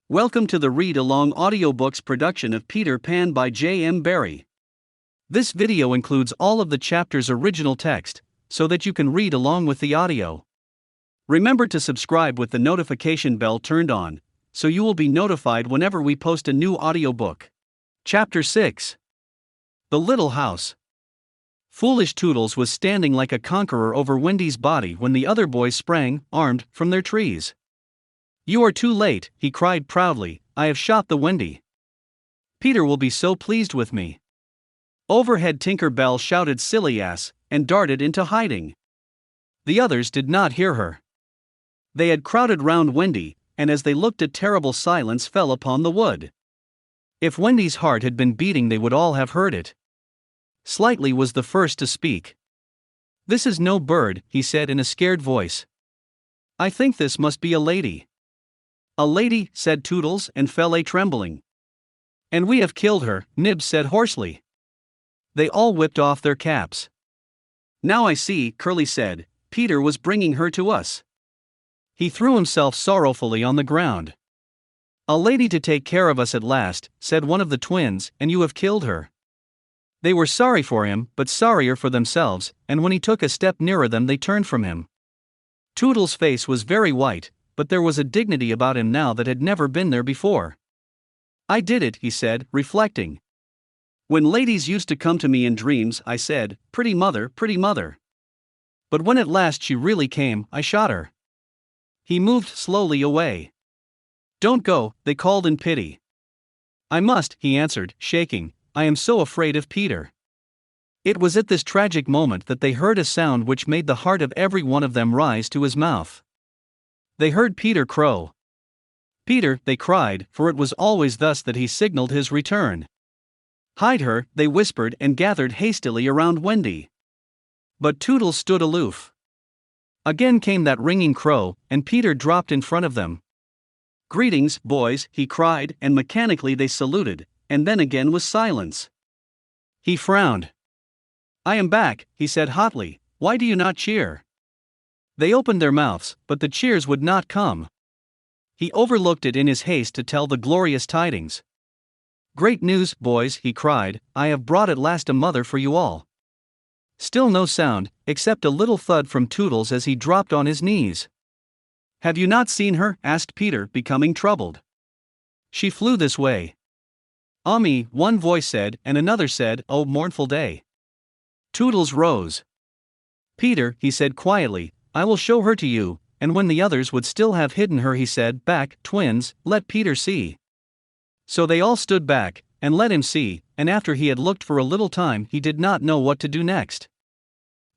Welcome to the Read Along Audiobooks production of Peter Pan by J.M. Barrie. This video includes all of the chapter's original text, so that you can read along with the audio. Remember to subscribe with the notification bell turned on, so you will be notified whenever we post a new audiobook. Chapter 6. The Little House. Foolish Toodles was standing like a conqueror over Wendy's body when the other boys sprang, armed, from their trees. "You are too late," he cried proudly. "I have shot the Wendy. Peter will be so pleased with me." Overhead Tinker Bell shouted "silly ass," and darted into hiding. The others did not hear her. They had crowded round Wendy, and as they looked a terrible silence fell upon the wood. If Wendy's heart had been beating they would all have heard it. Slightly was the first to speak. "This is no bird," he said in a scared voice. "I think this must be a lady." "A lady," said Toodles, and fell a-trembling. "And we have killed her," Nibs said hoarsely. They all whipped off their caps. "Now I see," Curly said, "Peter was bringing her to us." He threw himself sorrowfully on the ground. "A lady to take care of us at last," said one of the twins, "and you have killed her." They were sorry for him, but sorrier for themselves, and when he took a step nearer them they turned from him. Toodles' face was very white, but there was a dignity about him now that had never been there before. "I did it," he said, reflecting. "When ladies used to come to me in dreams, I said, 'Pretty mother, pretty mother.' But when at last she really came, I shot her." He moved slowly away. "Don't go," they called in pity. "I must," he answered, shaking. "I am so afraid of Peter." It was at this tragic moment that they heard a sound which made the heart of every one of them rise to his mouth. They heard Peter crow. "Peter," they cried, for it was always thus that he signaled his return. "Hide her," they whispered and gathered hastily around Wendy. But Toodles stood aloof. Again came that ringing crow, and Peter dropped in front of them. "Greetings, boys," he cried, and mechanically they saluted, and then again was silence. He frowned. "I am back," he said hotly. "Why do you not cheer?" They opened their mouths, but the cheers would not come. He overlooked it in his haste to tell the glorious tidings. "Great news, boys," he cried. "I have brought at last a mother for you all." Still no sound, except a little thud from Toodles as he dropped on his knees. "Have you not seen her?" asked Peter, becoming troubled. "She flew this way." "Ah me," one voice said, and another said, "Oh, mournful day." Toodles rose. "Peter," he said quietly, "I will show her to you," and when the others would still have hidden her he said, "Back, twins, let Peter see." So they all stood back, and let him see, and after he had looked for a little time he did not know what to do next.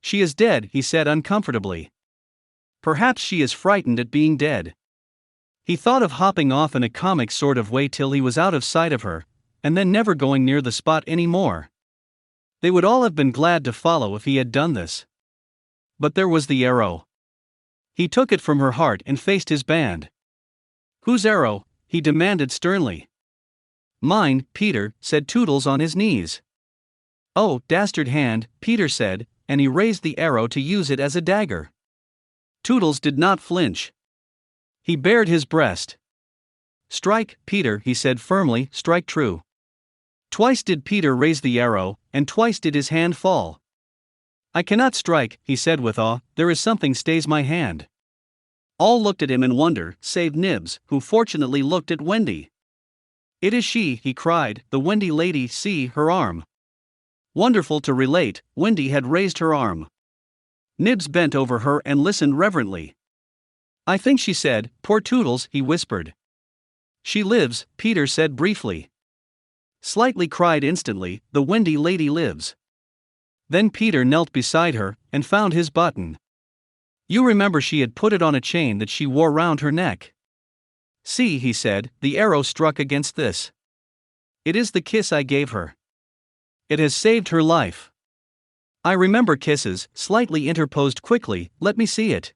"She is dead," he said uncomfortably. "Perhaps she is frightened at being dead." He thought of hopping off in a comic sort of way till he was out of sight of her, and then never going near the spot any more. They would all have been glad to follow if he had done this. But there was the arrow. He took it from her heart and faced his band. "Whose arrow?" he demanded sternly. "Mine, Peter," said Toodles on his knees. "Oh, dastard hand," Peter said, and he raised the arrow to use it as a dagger. Toodles did not flinch. He bared his breast. "Strike, Peter," he said firmly, "strike true." Twice did Peter raise the arrow, and twice did his hand fall. "I cannot strike," he said with awe, "there is something stays my hand." All looked at him in wonder, save Nibs, who fortunately looked at Wendy. "It is she," he cried, "the Wendy lady, see her arm." Wonderful to relate, Wendy had raised her arm. Nibs bent over her and listened reverently. "I think she said, 'Poor Toodles,'" he whispered. "She lives," Peter said briefly. Slightly cried instantly, "The Wendy lady lives." Then Peter knelt beside her, and found his button. You remember she had put it on a chain that she wore round her neck. "See," he said, "the arrow struck against this. It is the kiss I gave her. It has saved her life." "I remember kisses," slightly interposed quickly, "let me see it."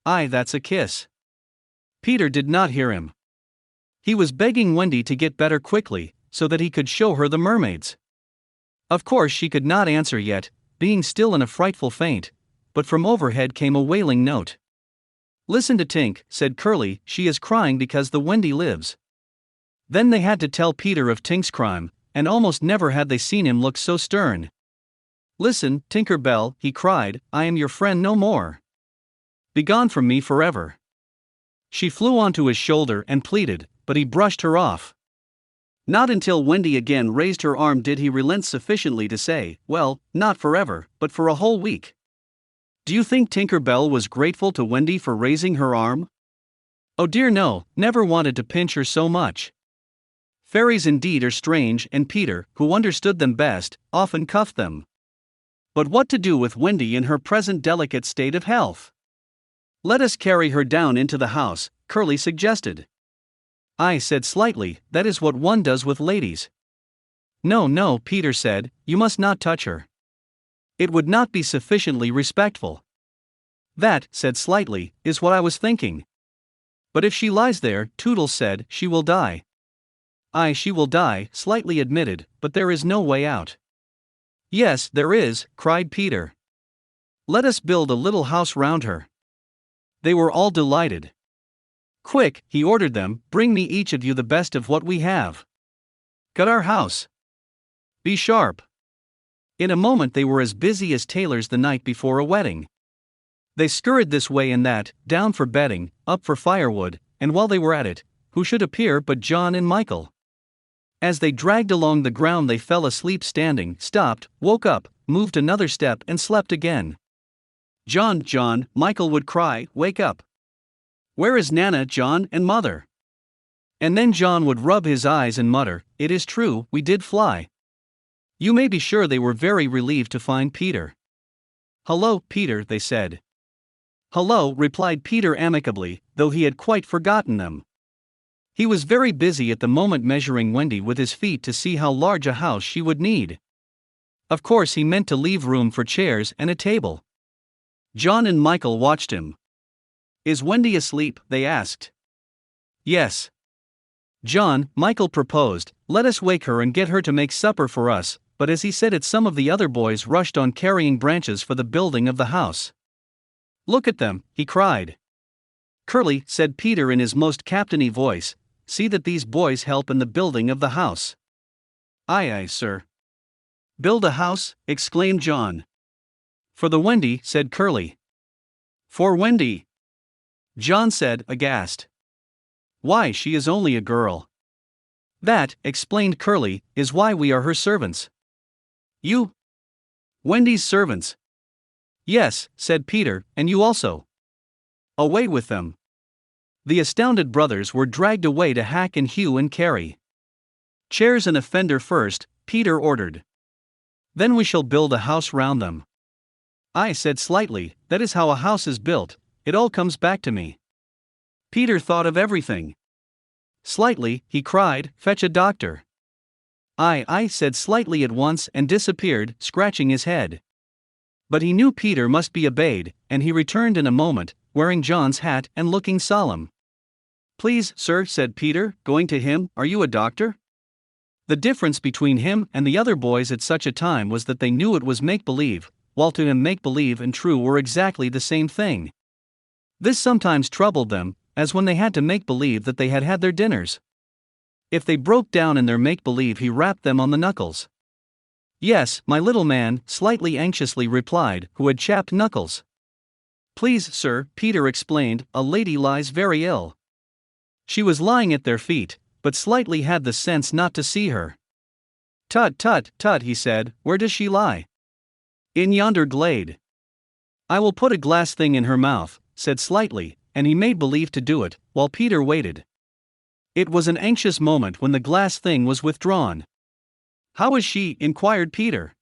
"Aye, that's a kiss." Peter did not hear him. He was begging Wendy to get better quickly, so that he could show her the mermaids. Of course she could not answer yet, being still in a frightful faint, but from overhead came a wailing note. Listen to Tink, said Curly, she is crying because the Wendy lives. Then they had to tell Peter of Tink's crime, and almost never had they seen him look so stern. Listen, Tinker Bell, he cried, I am your friend no more. Begone from me forever. She flew onto his shoulder and pleaded, but he brushed her off. Not until Wendy again raised her arm did he relent sufficiently to say, well, not forever, but for a whole week. Do you think Tinker Bell was grateful to Wendy for raising her arm? Oh dear no, never wanted to pinch her so much. Fairies indeed are strange, and Peter, who understood them best, often cuffed them. But what to do with Wendy in her present delicate state of health? Let us carry her down into the house, Curly suggested. I said slightly, that is what one does with ladies. No, no, Peter said, you must not touch her. It would not be sufficiently respectful. That, said slightly, is what I was thinking. But if she lies there, Toodles said, she will die. Aye, she will die, slightly admitted, but there is no way out. Yes, there is, cried Peter. Let us build a little house round her. They were all delighted. Quick, he ordered them, bring me each of you the best of what we have. Cut our house. Be sharp. In a moment they were as busy as tailors the night before a wedding. They scurried this way and that, down for bedding, up for firewood, and while they were at it, who should appear but John and Michael? As they dragged along the ground they fell asleep standing, stopped, woke up, moved another step and slept again. John, John, Michael would cry, wake up. Where is Nana, John, and Mother? And then John would rub his eyes and mutter, it is true, we did fly. You may be sure they were very relieved to find Peter. Hello, Peter, they said. Hello, replied Peter amicably, though he had quite forgotten them. He was very busy at the moment measuring Wendy with his feet to see how large a house she would need. Of course he meant to leave room for chairs and a table. John and Michael watched him. Is Wendy asleep? They asked. Yes. John, Michael proposed, let us wake her and get her to make supper for us, but as he said it some of the other boys rushed on carrying branches for the building of the house. Look at them, he cried. Curly, said Peter in his most captainy voice, see that these boys help in the building of the house. Aye, aye, sir. Build a house? Exclaimed John. For the Wendy, said Curly. For Wendy? John said, aghast. Why, she is only a girl. That, explained Curly, is why we are her servants. You? Wendy's servants? Yes, said Peter, and you also. Away with them. The astounded brothers were dragged away to hack and hew and carry. Chairs and a fender first, Peter ordered. Then we shall build a house round them. I said slightly, that is how a house is built, it all comes back to me. Peter thought of everything. Slightly, he cried, fetch a doctor. I said slightly at once and disappeared, scratching his head. But he knew Peter must be obeyed, and he returned in a moment, wearing John's hat and looking solemn. Please, sir, said Peter, going to him, are you a doctor? The difference between him and the other boys at such a time was that they knew it was make-believe, while to him make-believe and true were exactly the same thing. This sometimes troubled them, as when they had to make believe that they had had their dinners. If they broke down in their make-believe he rapped them on the knuckles. Yes, my little man, slightly anxiously replied, who had chapped knuckles. Please, sir, Peter explained, a lady lies very ill. She was lying at their feet, but slightly had the sense not to see her. Tut, tut, tut, he said, where does she lie? In yonder glade. I will put a glass thing in her mouth, said slightly, and he made believe to do it, while Peter waited. It was an anxious moment when the glass thing was withdrawn. How is she? Inquired Peter.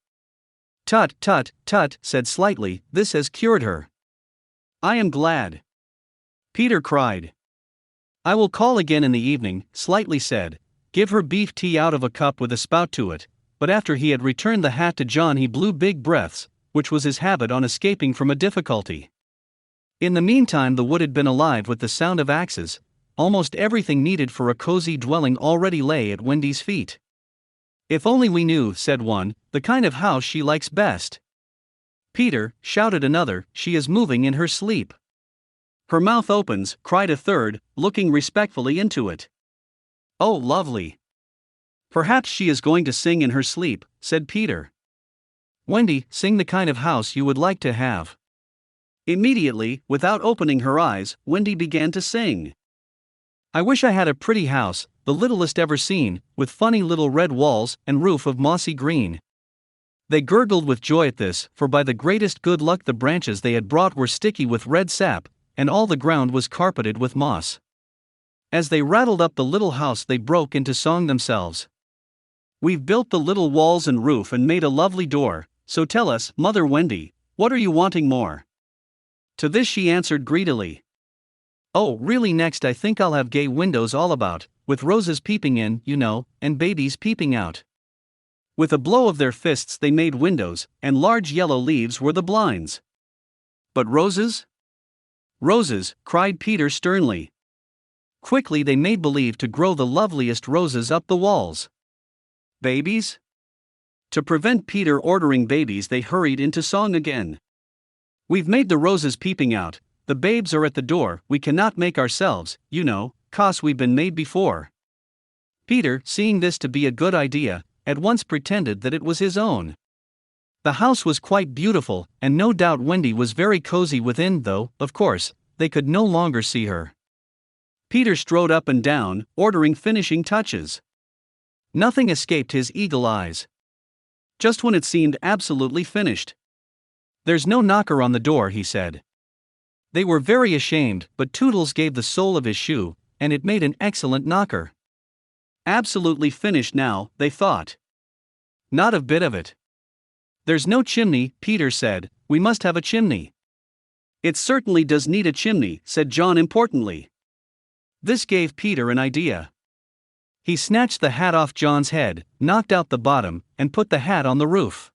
Tut, tut, tut, said slightly, this has cured her. I am glad. Peter cried. I will call again in the evening, slightly said, give her beef tea out of a cup with a spout to it, but after he had returned the hat to John he blew big breaths, which was his habit on escaping from a difficulty. In the meantime the wood had been alive with the sound of axes, almost everything needed for a cozy dwelling already lay at Wendy's feet. If only we knew, said one, the kind of house she likes best. Peter, shouted another, she is moving in her sleep. Her mouth opens, cried a third, looking respectfully into it. Oh, lovely. Perhaps she is going to sing in her sleep, said Peter. Wendy, sing the kind of house you would like to have. Immediately, without opening her eyes, Wendy began to sing. I wish I had a pretty house, the littlest ever seen, with funny little red walls and roof of mossy green. They gurgled with joy at this, for by the greatest good luck the branches they had brought were sticky with red sap, and all the ground was carpeted with moss. As they rattled up the little house they broke into song themselves. We've built the little walls and roof and made a lovely door, so tell us, Mother Wendy, what are you wanting more? To this she answered greedily. Oh, really next I think I'll have gay windows all about, with roses peeping in, you know, and babies peeping out. With a blow of their fists they made windows, and large yellow leaves were the blinds. But roses? Roses, cried Peter sternly. Quickly they made believe to grow the loveliest roses up the walls. Babies? To prevent Peter ordering babies they hurried into song again. We've made the roses peeping out, the babes are at the door, we cannot make ourselves, you know, 'cause we've been made before. Peter, seeing this to be a good idea, at once pretended that it was his own. The house was quite beautiful, and no doubt Wendy was very cozy within, though, of course, they could no longer see her. Peter strode up and down, ordering finishing touches. Nothing escaped his eagle eyes. Just when it seemed absolutely finished. There's no knocker on the door, he said. They were very ashamed, but Toodles gave the sole of his shoe, and it made an excellent knocker. Absolutely finished now, they thought. Not a bit of it. There's no chimney, Peter said, we must have a chimney. It certainly does need a chimney, said John importantly. This gave Peter an idea. He snatched the hat off John's head, knocked out the bottom, and put the hat on the roof.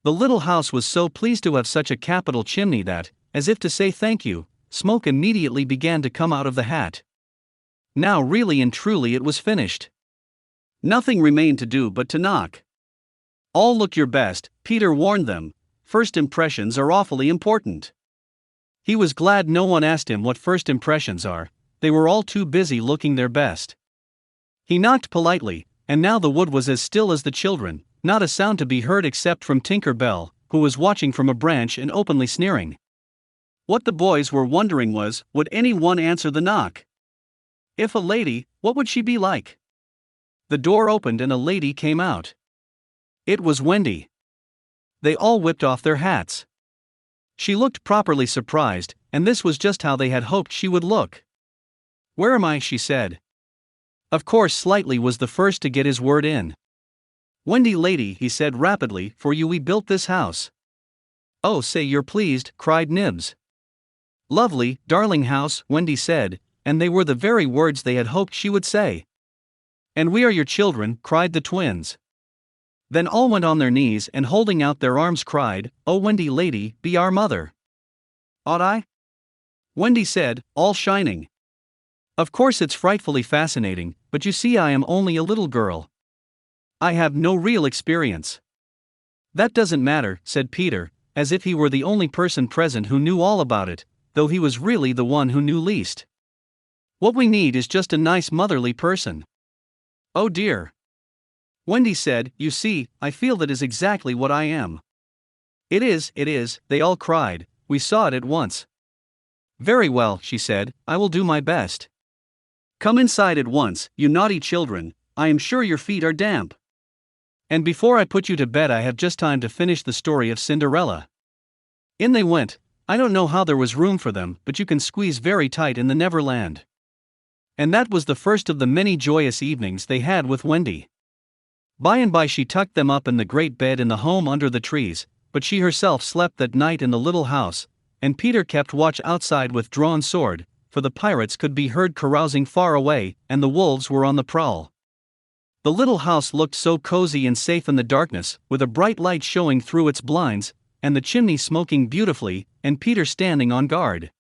The little house was so pleased to have such a capital chimney that, as if to say thank you, smoke immediately began to come out of the hat. Now really and truly it was finished. Nothing remained to do but to knock. All look your best, Peter warned them, first impressions are awfully important. He was glad no one asked him what first impressions are, they were all too busy looking their best. He knocked politely, and now the wood was as still as the children, not a sound to be heard except from Tinker Bell, who was watching from a branch and openly sneering. What the boys were wondering was, would any one answer the knock? If a lady, what would she be like? The door opened and a lady came out. It was Wendy. They all whipped off their hats. She looked properly surprised, and this was just how they had hoped she would look. Where am I? She said. Of course Slightly was the first to get his word in. Wendy lady, he said rapidly, for you we built this house. Oh, say you're pleased, cried Nibs. Lovely, darling house, Wendy said, and they were the very words they had hoped she would say. And we are your children, cried the twins. Then all went on their knees and holding out their arms cried, Oh Wendy lady, be our mother. Ought I? Wendy said, all shining. Of course it's frightfully fascinating, but you see I am only a little girl. I have no real experience. That doesn't matter, said Peter, as if he were the only person present who knew all about it, though he was really the one who knew least. What we need is just a nice motherly person. Oh dear. Wendy said, you see, I feel that is exactly what I am. It is, they all cried, we saw it at once. Very well, she said, I will do my best. Come inside at once, you naughty children, I am sure your feet are damp. And before I put you to bed I have just time to finish the story of Cinderella. In they went, I don't know how there was room for them, but you can squeeze very tight in the Neverland. And that was the first of the many joyous evenings they had with Wendy. By and by she tucked them up in the great bed in the home under the trees, but she herself slept that night in the little house, and Peter kept watch outside with drawn sword, for the pirates could be heard carousing far away, and the wolves were on the prowl. The little house looked so cozy and safe in the darkness, with a bright light showing through its blinds, and the chimney smoking beautifully, and Peter standing on guard.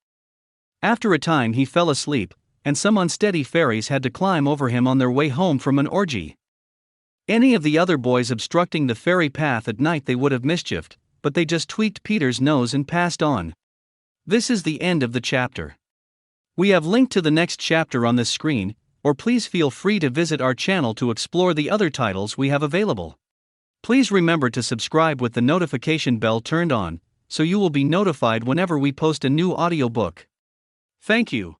After a time he fell asleep, and some unsteady fairies had to climb over him on their way home from an orgy. Any of the other boys obstructing the fairy path at night they would have mischieved, but they just tweaked Peter's nose and passed on. This is the end of the chapter. We have linked to the next chapter on this screen, or please feel free to visit our channel to explore the other titles we have available. Please remember to subscribe with the notification bell turned on, so you will be notified whenever we post a new audiobook. Thank you.